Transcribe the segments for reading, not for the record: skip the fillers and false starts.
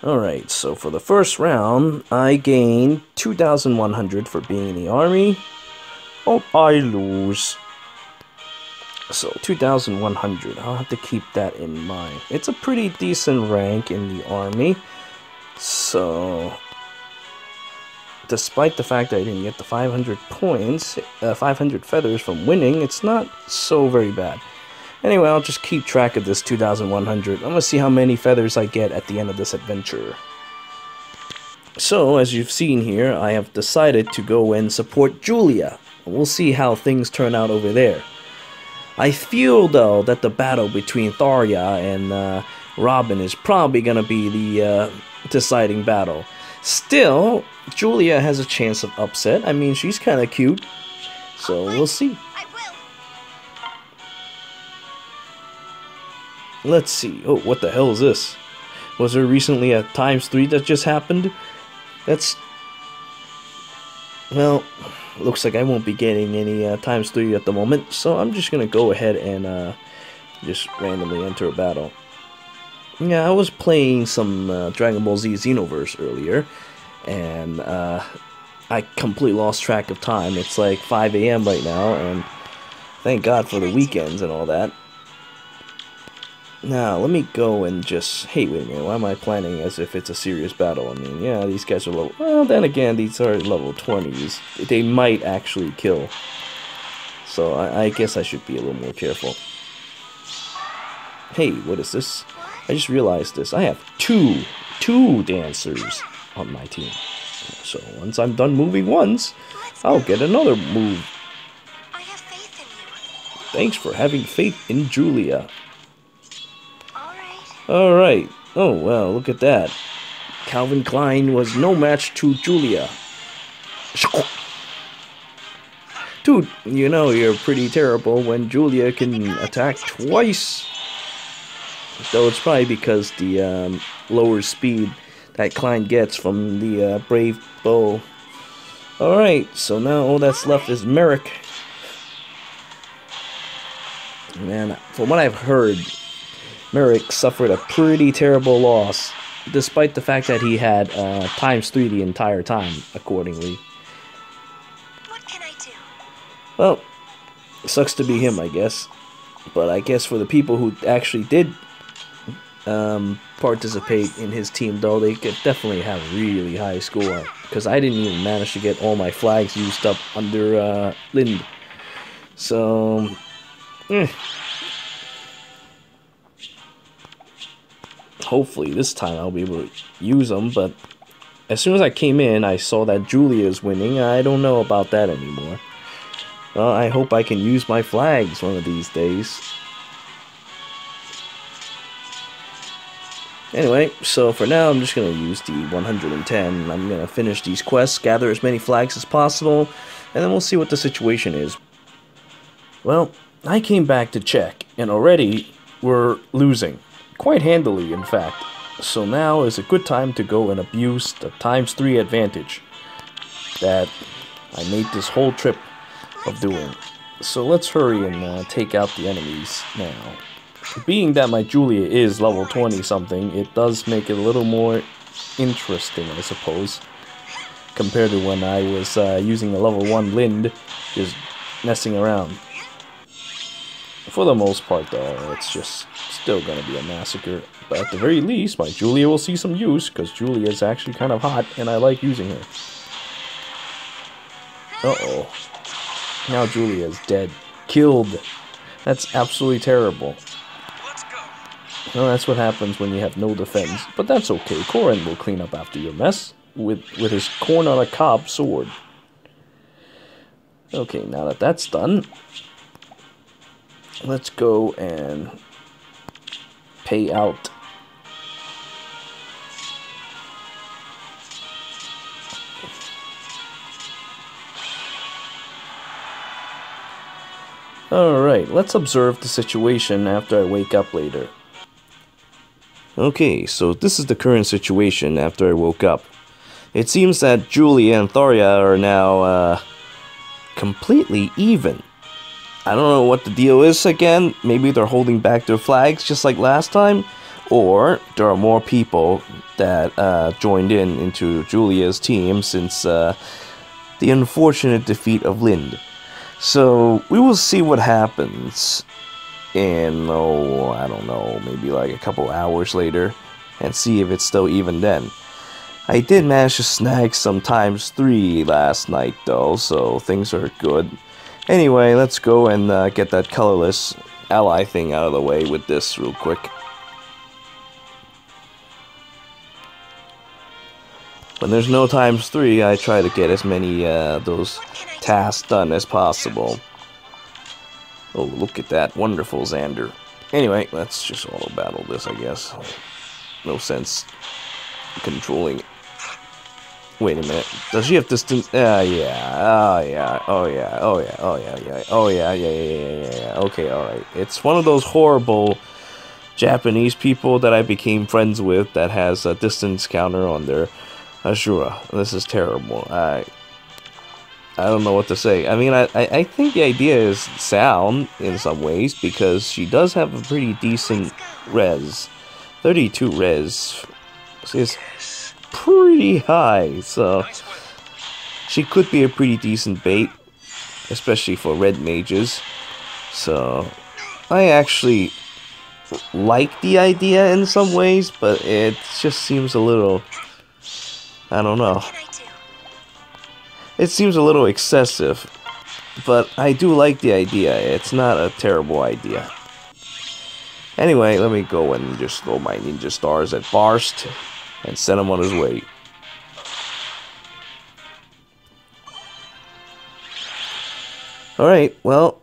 Alright, so for the first round, I gained 2,100 for being in the army. Oh, I lose. So, 2,100. I'll have to keep that in mind. It's a pretty decent rank in the army. So, despite the fact that I didn't get the 500 points, 500 feathers from winning, it's not so very bad. Anyway, I'll just keep track of this 2,100. I'm going to see how many feathers I get at the end of this adventure. So, as you've seen here, I have decided to go and support Julia. We'll see how things turn out over there. I feel, though, that the battle between Tharja and Robin is probably going to be the deciding battle. Still, Julia has a chance of upset. I mean, she's kind of cute. So, we'll see. Let's see. Oh, what the hell is this? Was there recently a ×3 that just happened? That's... Well, looks like I won't be getting any ×3 at the moment, so I'm just gonna go ahead and just randomly enter a battle. Yeah, I was playing some Dragon Ball Z Xenoverse earlier, and I completely lost track of time. It's like 5 AM right now, and thank God for the weekends and all that. Now, let me go and just... Hey, wait a minute, why am I planning as if it's a serious battle? I mean, yeah, these guys are level... Well, then again, these are level 20s. They might actually kill. So, I guess I should be a little more careful. Hey, what is this? I just realized this. I have two dancers on my team. So, once I'm done moving once, I'll get another move. I have faith in you. Thanks for having faith in Julia. Alright. Oh, well, look at that. Calvin Klein was no match to Julia. Dude, you know you're pretty terrible when Julia can attack twice. Though it's probably because the lower speed that Klein gets from the Brave Bow. Alright, so now all that's left is Merrick. Man, from what I've heard, Merrick suffered a pretty terrible loss, despite the fact that he had ×3 the entire time, accordingly. What can I do? Well, sucks to be him, I guess. But I guess for the people who actually did participate in his team, though, they could definitely have a really high score. Because I didn't even manage to get all my flags used up under Linde. So... Hopefully this time I'll be able to use them, but as soon as I came in, I saw that Julia's winning. I don't know about that anymore. Well, I hope I can use my flags one of these days. Anyway, so for now I'm just going to use the 110. I'm going to finish these quests, gather as many flags as possible, and then we'll see what the situation is. Well, I came back to check, and already we're losing. Quite handily, in fact. So now is a good time to go and abuse the ×3 advantage that I made this whole trip of doing. So let's hurry and take out the enemies now. Being that my Julia is level 20 something, it does make it a little more interesting, I suppose, compared to when I was using a level 1 Linde, just messing around. For the most part, though, it's just still gonna be a massacre. But at the very least, my Julia will see some use, because Julia is actually kind of hot, and I like using her. Uh-oh. Now Julia is dead. Killed. That's absolutely terrible. Well, that's what happens when you have no defense. But that's okay. Korin will clean up after your mess with his corn on a cob sword. Okay, now that that's done, let's go and pay out. Alright, let's observe the situation after I wake up later. Okay, so this is the current situation after I woke up. It seems that Julia and Tharja are now completely even. I don't know what the deal is again. Maybe they're holding back their flags just like last time. or there are more people that joined into Julia's team since the unfortunate defeat of Linde. So we will see what happens in, I don't know, maybe like a couple hours later, and see if it's still even then. I did manage to snag some ×3 last night though, so things are good. Anyway, let's go and get that colorless ally thing out of the way with this real quick. When there's no ×3, I try to get as many those tasks done as possible. Oh, look at that wonderful Xander. Anyway, let's just auto battle this, I guess. No sense controlling. Wait a minute. Does she have distance? Yeah. Oh yeah. Okay, alright. It's one of those horrible Japanese people that I became friends with that has a distance counter on their Ashura. This is terrible. I don't know what to say. I mean, I think the idea is sound in some ways because she does have a pretty decent res. 32 res is pretty high, so she could be a pretty decent bait, especially for red mages. So I actually like the idea in some ways, but it just seems a little, I don't know. It seems a little excessive, but I do like the idea. It's not a terrible idea. Anyway, let me go and just throw my ninja stars at Barst and send him on his way. Alright, well,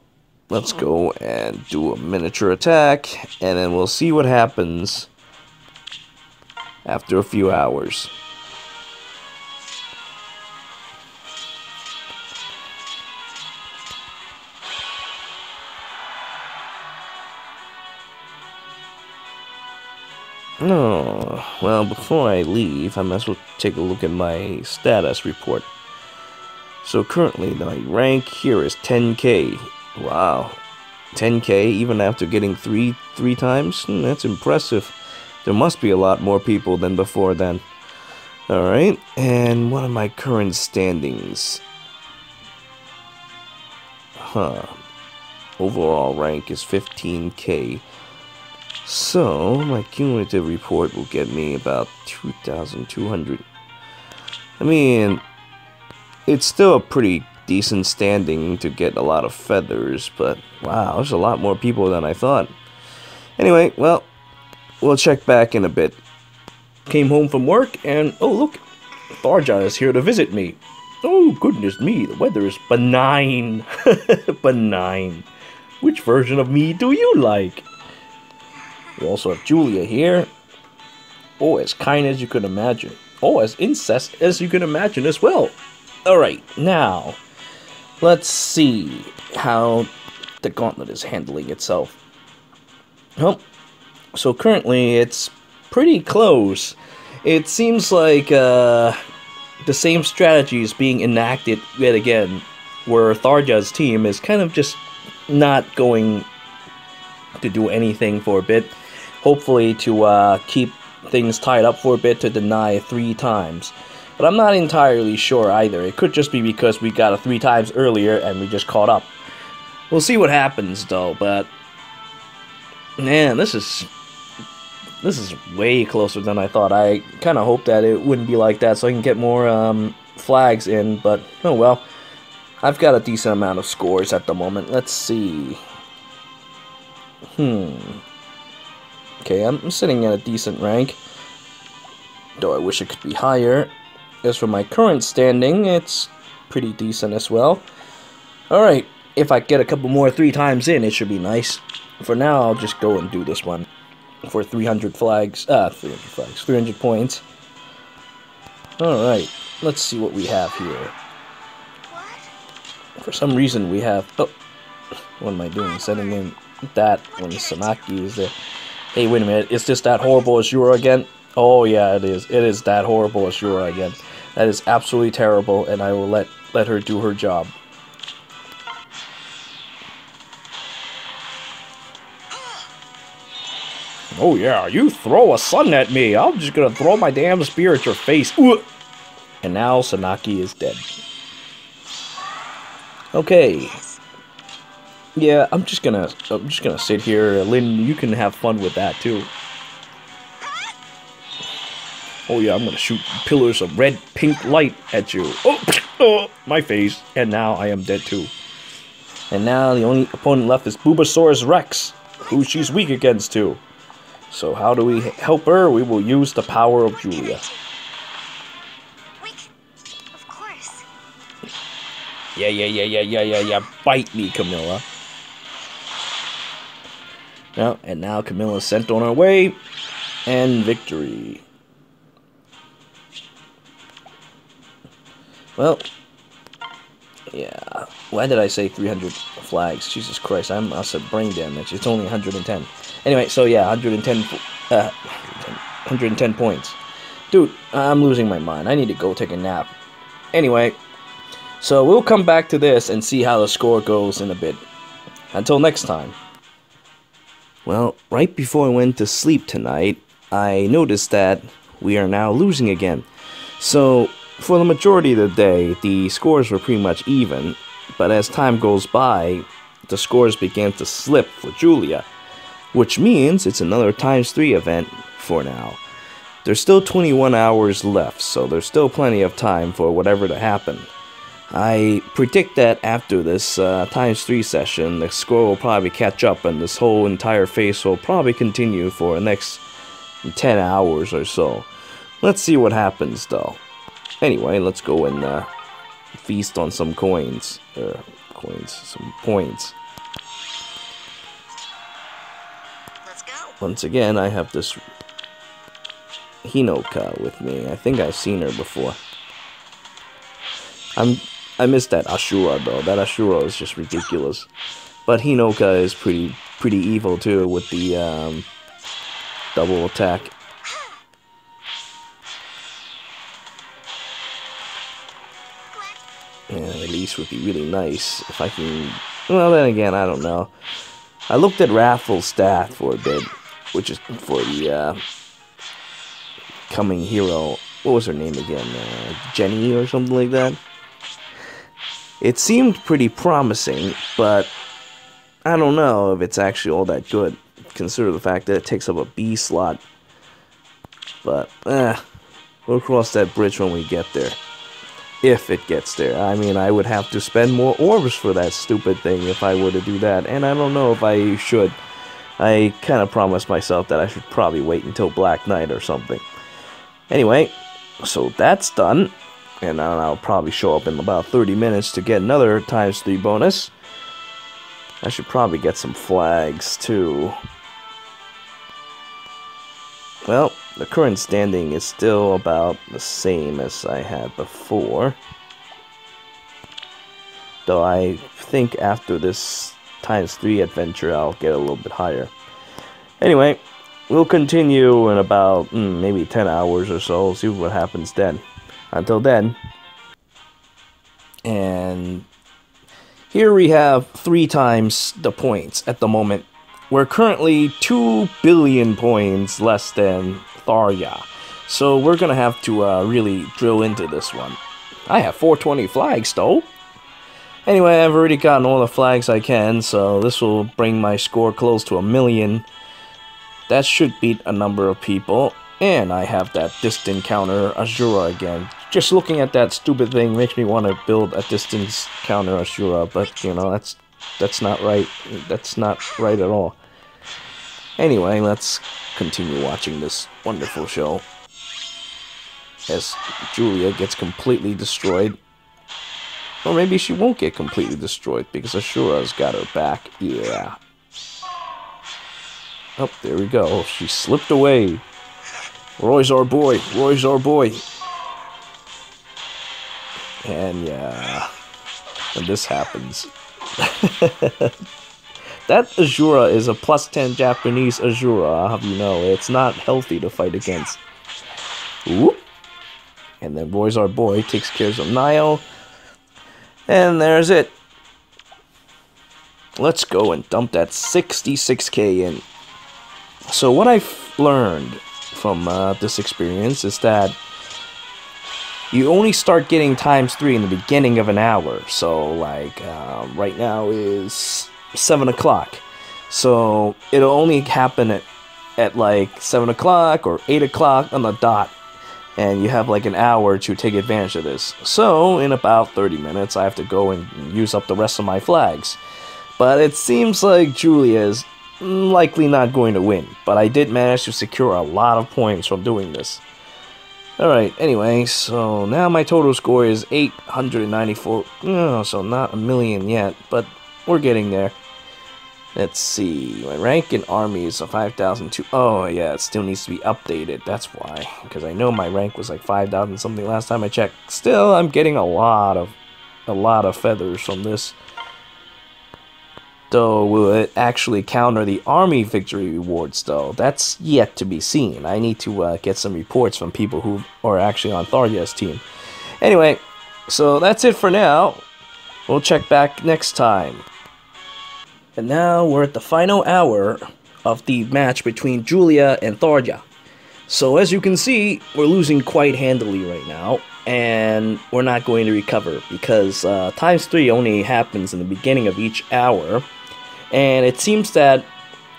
let's go and do a miniature attack, and then we'll see what happens after a few hours. Oh, well, before I leave, I might as well take a look at my status report. So currently, my rank here is 10k. Wow. 10k, even after getting three times? That's impressive. There must be a lot more people than before then. Alright, and what are my current standings? Overall rank is 15k. So, my cumulative report will get me about 2,200. I mean, it's still a pretty decent standing to get a lot of feathers, but wow, there's a lot more people than I thought. Anyway, well, we'll check back in a bit. Came home from work and, oh look, Tharja is here to visit me. Oh goodness me, the weather is benign. Benign. Which version of me do you like? We also have Julia here. Oh, as kind as you could imagine. Oh, as incest as you can imagine as well. Alright, now, let's see how the Gauntlet is handling itself. Well, so currently it's pretty close. It seems like the same strategy is being enacted yet again, where Tharja's team is kind of just not going to do anything for a bit. Hopefully to keep things tied up for a bit to deny 3 times. But I'm not entirely sure either. It could just be because we got a 3 times earlier and we just caught up. We'll see what happens though, but man, this is way closer than I thought. I kind of hoped that it wouldn't be like that so I can get more flags in, but oh well. I've got a decent amount of scores at the moment. Let's see. Okay, I'm sitting at a decent rank, though I wish it could be higher. As for my current standing, it's pretty decent as well. Alright, if I get a couple more 3 times in, it should be nice. For now, I'll just go and do this one for 300 flags, 300 points. Alright, let's see what we have here. For some reason we have, oh, what am I doing, setting in that when Sanaki is there. Hey, wait a minute, is this that horrible Ashura again? Oh yeah, it is. It is that horrible Ashura again. That is absolutely terrible, and I will let her do her job. Oh yeah, you throw a sun at me. I'm just gonna throw my damn spear at your face. Ooh. And now Sanaki is dead. Okay. Yes. Yeah, I'm just gonna sit here. Lynn, you can have fun with that too. Oh yeah, I'm gonna shoot pillars of red, pink light at you. Oh, oh, my face. And now I am dead too. And now the only opponent left is Bulbasaurus Rex, who she's weak against too. So how do we help her? We will use the power of Julia. Of course. Yeah. Bite me, Camilla. No, and now Camilla's sent on her way. And victory. Well, yeah. Why did I say 300 flags? Jesus Christ, I must have brain damage. It's only 110. Anyway, so yeah, 110 points. Dude, I'm losing my mind. I need to go take a nap. Anyway, so we'll come back to this and see how the score goes in a bit. Until next time. Well, right before I went to sleep tonight, I noticed that we are now losing again. So, for the majority of the day, the scores were pretty much even, but as time goes by, the scores began to slip for Julia, which means it's another ×3 event for now. There's still 21 hours left, so there's still plenty of time for whatever to happen. I predict that after this ×3 session, the score will probably catch up and this whole entire phase will probably continue for the next 10 hours or so. Let's see what happens though. Anyway, let's go and feast on some coins. Some points. Let's go. Once again, I have this Hinoka with me. I think I've seen her before. I miss that Ashura though. That Ashura is just ridiculous. But Hinoka is pretty evil too with the double attack. Yeah, at least would be really nice if I can. Well, then again, I don't know. I looked at Raffle's stat for a bit, which is for the coming hero. What was her name again? Jenny or something like that. It seemed pretty promising, but I don't know if it's actually all that good. Consider the fact that it takes up a B slot. But, we'll cross that bridge when we get there. If it gets there. I mean, I would have to spend more orbs for that stupid thing if I were to do that. And I don't know if I should. I kind of promised myself that I should probably wait until Black Knight or something. Anyway, so that's done. And I'll probably show up in about 30 minutes to get another ×3 bonus. I should probably get some flags too. Well, the current standing is still about the same as I had before. Though I think after this ×3 adventure, I'll get a little bit higher. Anyway, we'll continue in about maybe 10 hours or so. See what happens then. Until then. And here we have 3 times the points at the moment. We're currently 2 billion points less than Tharja. So we're going to have to really drill into this one. I have 420 flags though. Anyway, I've already gotten all the flags I can, so this will bring my score close to 1 million. That should beat a number of people. And I have that distant counter Ashura again. Just looking at that stupid thing makes me want to build a distance counter Ashura, but you know, that's not right. That's not right at all. Anyway, let's continue watching this wonderful show as Julia gets completely destroyed. Or maybe she won't get completely destroyed because Ashura's got her back. Yeah. Oh, there we go. She slipped away. Roy's our boy. Roy's our boy. And yeah, when this happens. That Ashura is a +10 Japanese Ashura, I'll have you know. It's not healthy to fight against. Whoop. And then Roy's our boy takes care of Nile. And there's it. Let's go and dump that 66k in. So what I've learned from this experience is that you only start getting ×3 in the beginning of an hour. So like right now is 7 o'clock. So it'll only happen at like 7 o'clock or 8 o'clock on the dot. And you have like an hour to take advantage of this. So in about 30 minutes I have to go and use up the rest of my flags. But it seems like Julia is likely not going to win. But I did manage to secure a lot of points from doing this. Alright, anyway, so now my total score is 894. So not a million yet, but we're getting there. Let's see, my rank in army is 5,002. Oh yeah, it still needs to be updated, that's why. Because I know my rank was like 5,000 something last time I checked. Still, I'm getting a lot of feathers from this. Though, will it actually counter the army victory rewards, though? That's yet to be seen. I need to get some reports from people who are actually on Tharja's team. Anyway, so that's it for now. We'll check back next time. And now we're at the final hour of the match between Julia and Tharja. So as you can see, we're losing quite handily right now. And we're not going to recover because ×3 only happens in the beginning of each hour. And it seems that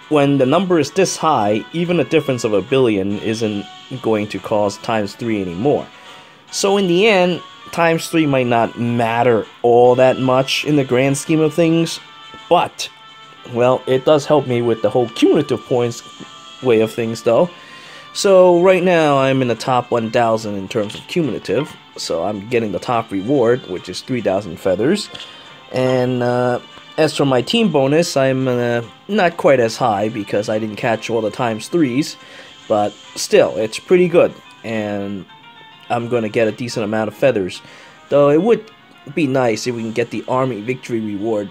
when the number is this high, even a difference of 1 billion isn't going to cause ×3 anymore. So in the end, ×3 might not matter all that much in the grand scheme of things. But, well, it does help me with the whole cumulative points way of things though. So right now I'm in the top 1,000 in terms of cumulative. So I'm getting the top reward, which is 3,000 feathers. And as for my team bonus, I'm not quite as high because I didn't catch all the ×3s. But still, it's pretty good. And I'm going to get a decent amount of feathers. Though it would be nice if we can get the army victory reward.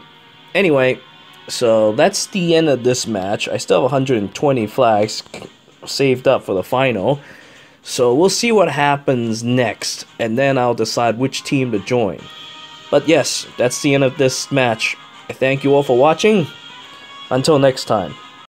Anyway, so that's the end of this match. I still have 120 flags saved up for the final. So we'll see what happens next. And then I'll decide which team to join. But yes, that's the end of this match. I thank you all for watching. Until next time.